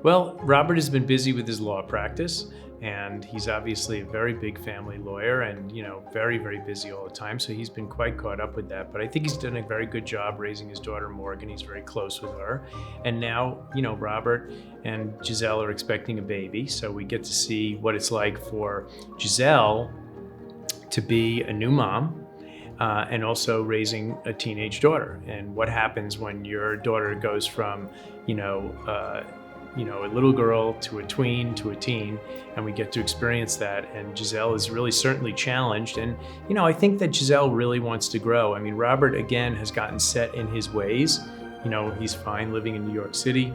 Well, Robert has been busy with his law practice, and he's obviously a very big family lawyer and, very, very busy all the time. So he's been quite caught up with that. But I think he's done a very good job raising his daughter, Morgan. He's very close with her. And now, Robert and Giselle are expecting a baby. So we get to see what it's like for Giselle to be a new mom. And also raising a teenage daughter, and what happens when your daughter goes from, a little girl to a tween to a teen, and we get to experience that. And Giselle is really certainly challenged. And, I think that Giselle really wants to grow. I mean, Robert, again, has gotten set in his ways. He's fine living in New York City.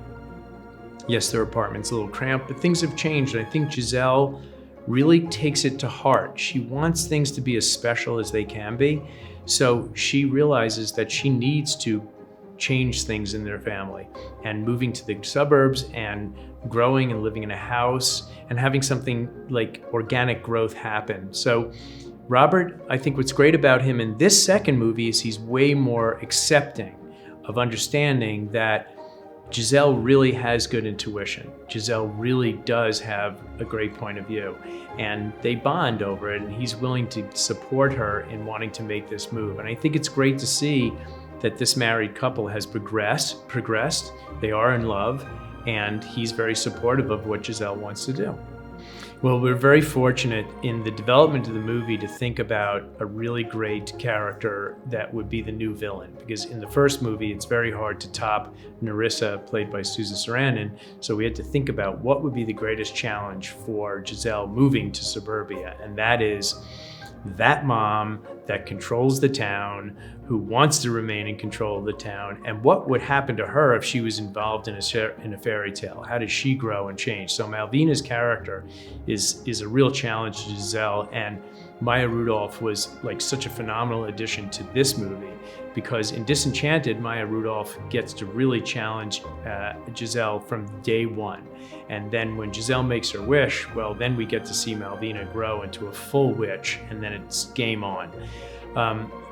Yes, their apartment's a little cramped, but things have changed. And I think Giselle really takes it to heart. She wants things to be as special as they can be. So she realizes that she needs to change things in their family, and moving to the suburbs and growing and living in a house and having something like organic growth happen. So Robert, I think what's great about him in this second movie is he's way more accepting of understanding that Giselle really has good intuition. Giselle really does have a great point of view, and they bond over it, and he's willing to support her in wanting to make this move. And I think it's great to see that this married couple has progressed. They are in love, and he's very supportive of what Giselle wants to do. Well, we're very fortunate in the development of the movie to think about a really great character that would be the new villain. Because in the first movie, it's very hard to top Nerissa, played by Susan Sarandon. So we had to think about what would be the greatest challenge for Giselle moving to suburbia. And that is that mom that controls the town, who wants to remain in control of the town, and what would happen to her if she was involved in a fairy tale? How does she grow and change? So Malvina's character is a real challenge to Giselle, and Maya Rudolph was like such a phenomenal addition to this movie, because in Disenchanted, Maya Rudolph gets to really challenge Giselle from day one. And then when Giselle makes her wish, well, then we get to see Malvina grow into a full witch, and then it's game on.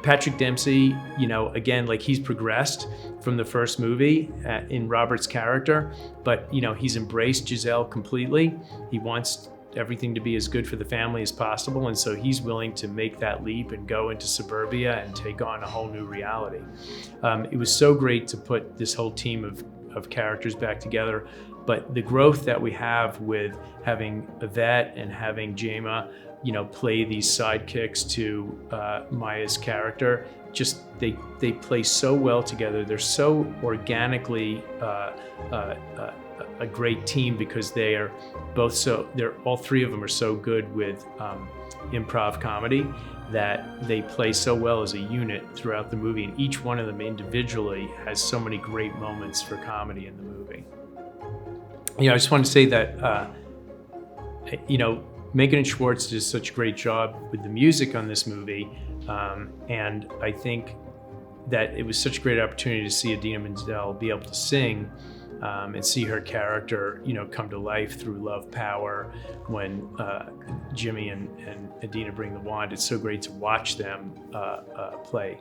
Patrick Dempsey, again, like he's progressed from the first movie in Robert's character, but, he's embraced Giselle completely. He wants everything to be as good for the family as possible, and so he's willing to make that leap and go into suburbia and take on a whole new reality. It was so great to put this whole team of characters back together, but the growth that we have with having Yvette and having Jema, play these sidekicks to Maya's character, just they play so well together. They're so organically a great team, because they are both all three of them are so good with improv comedy that they play so well as a unit throughout the movie, and each one of them individually has so many great moments for comedy in the movie. I just want to say that Megan and Schwartz did such a great job with the music on this movie, and I think that it was such a great opportunity to see Idina Menzel be able to sing, and see her character, come to life through Love Power when Jimmy and Idina bring the wand. It's so great to watch them play.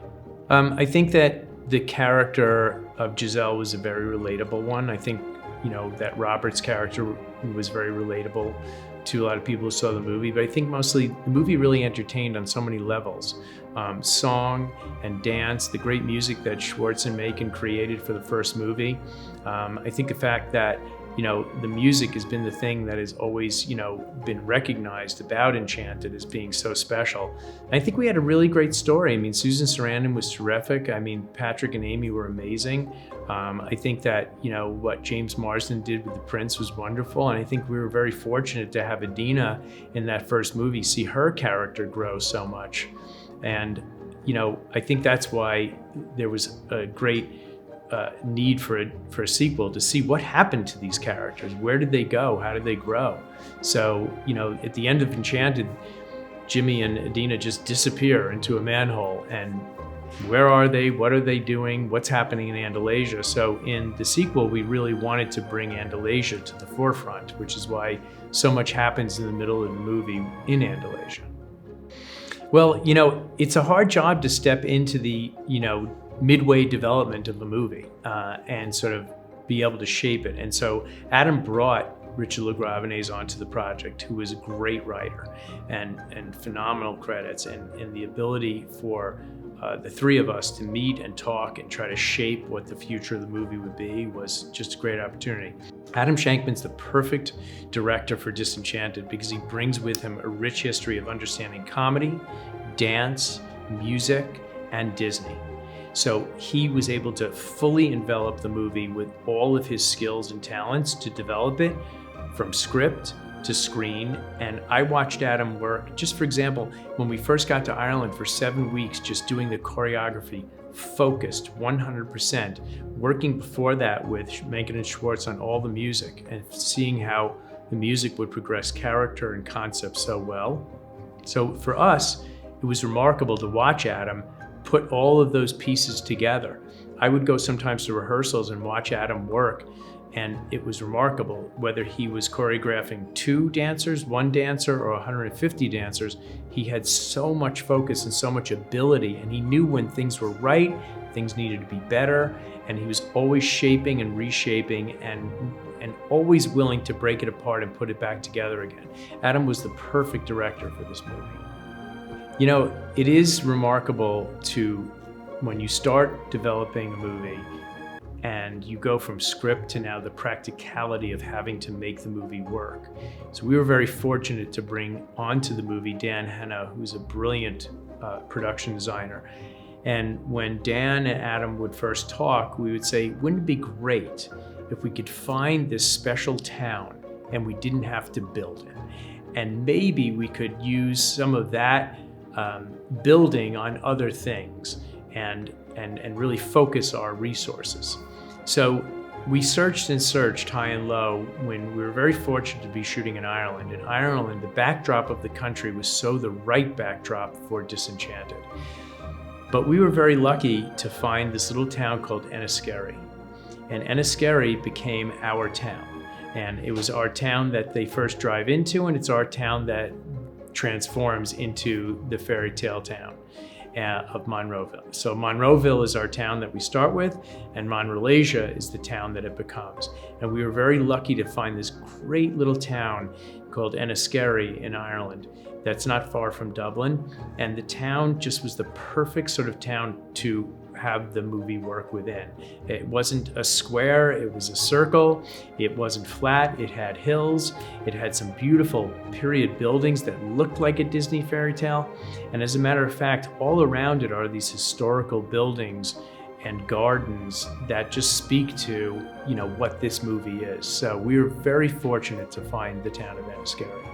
I think that the character of Giselle was a very relatable one. I think, that Robert's character was very relatable to a lot of people who saw the movie, but I think mostly the movie really entertained on so many levels. Song and dance, the great music that Schwartz and Macon created for the first movie. I think the fact that, the music has been the thing that has always, been recognized about Enchanted as being so special. And I think we had a really great story. I mean, Susan Sarandon was terrific. I mean, Patrick and Amy were amazing. I think that, what James Marsden did with the Prince was wonderful. And I think we were very fortunate to have Idina in that first movie, see her character grow so much. And, I think that's why there was a great need for a sequel, to see what happened to these characters. Where did they go? How did they grow? So, at the end of Enchanted, Jimmy and Idina just disappear into a manhole, and where are they? What are they doing? What's happening in Andalasia? So in the sequel, we really wanted to bring Andalasia to the forefront, which is why so much happens in the middle of the movie in Andalasia. Well, it's a hard job to step into the, midway development of a movie and sort of be able to shape it. And so Adam brought Richard LaGravenese onto the project, who was a great writer and phenomenal credits, and the ability for the three of us to meet and talk and try to shape what the future of the movie would be was just a great opportunity. Adam Shankman's the perfect director for Disenchanted because he brings with him a rich history of understanding comedy, dance, music, and Disney. So he was able to fully envelop the movie with all of his skills and talents to develop it from script to screen. And I watched Adam work, just for example, when we first got to Ireland for 7 weeks, just doing the choreography, focused 100%, working before that with Menken and Schwartz on all the music and seeing how the music would progress character and concept so well. So for us, it was remarkable to watch Adam put all of those pieces together. I would go sometimes to rehearsals and watch Adam work, and it was remarkable whether he was choreographing 2 dancers, 1 dancer, or 150 dancers. He had so much focus and so much ability, and he knew when things were right, things needed to be better, and he was always shaping and reshaping and always willing to break it apart and put it back together again. Adam was the perfect director for this movie. You know, it is remarkable when you start developing a movie and you go from script to now the practicality of having to make the movie work. So we were very fortunate to bring onto the movie Dan Henna, who's a brilliant production designer. And when Dan and Adam would first talk, we would say, wouldn't it be great if we could find this special town and we didn't have to build it? And maybe we could use some of that building on other things and really focus our resources. So we searched and searched high and low when we were very fortunate to be shooting in Ireland. In Ireland, the backdrop of the country was so the right backdrop for Disenchanted. But we were very lucky to find this little town called Enniskerry. And Enniskerry became our town. And it was our town that they first drive into, and it's our town that transforms into the fairy tale town of Monroeville. So Monroeville is our town that we start with, and Monrelasia is the town that it becomes. And we were very lucky to find this great little town called Enniskerry in Ireland that's not far from Dublin. And the town just was the perfect sort of town to have the movie work within. It wasn't a square, it was a circle. It wasn't flat, it had hills. It had some beautiful period buildings that looked like a Disney fairy tale. And as a matter of fact, all around it are these historical buildings and gardens that just speak to, what this movie is. So we were very fortunate to find the town of Enniskerry.